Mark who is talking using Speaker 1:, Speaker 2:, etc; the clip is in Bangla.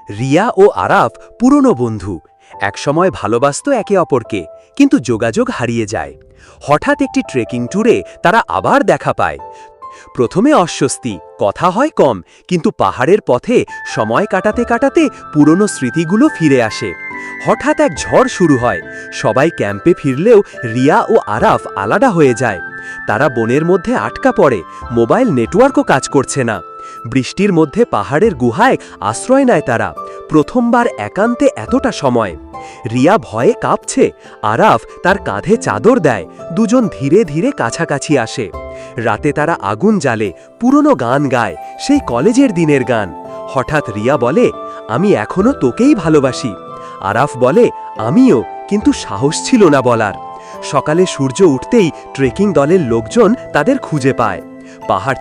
Speaker 1: রিয়া ও আরাফ পুরনো বন্ধু একসময় ভালোবাসত একে অপরকে, কিন্তু যোগাযোগ হারিয়ে যায়। হঠাৎ একটি ট্রেকিং ট্যুরে তারা আবার দেখা পায়। প্রথমে অস্বস্তি, কথা হয় কম, কিন্তু পাহাড়ের পথে সময় কাটাতে কাটাতে পুরনো স্মৃতিগুলো ফিরে আসে। হঠাৎ এক ঝড় শুরু হয়, সবাই ক্যাম্পে ফিরলেও রিয়া ও আরাফ আলাদা হয়ে যায়। তারা বনের মধ্যে আটকা পড়ে, মোবাইল নেটওয়ার্কও কাজ করছে না। বৃষ্টির মধ্যে পাহাড়ের গুহায় আশ্রয় নেয় তারা, প্রথমবার একান্তে এতটা সময়। রিয়া ভয়ে কাঁপছে, আরাফ তার কাঁধে চাদর দেয়, দুজন ধীরে ধীরে কাছাকাছি আসে। রাতে তারা আগুন জ্বালে, পুরনো গান গায়, সেই কলেজের দিনের গান। হঠাৎ রিয়া বলে, আমি এখনো তোকেই ভালোবাসি। আরাফ বলে, আমিও, কিন্তু সাহস ছিল না বলার। সকালে সূর্য উঠতেই ট্রেকিং দলের লোকজন তাদের খুঁজে পায়। পাহাড়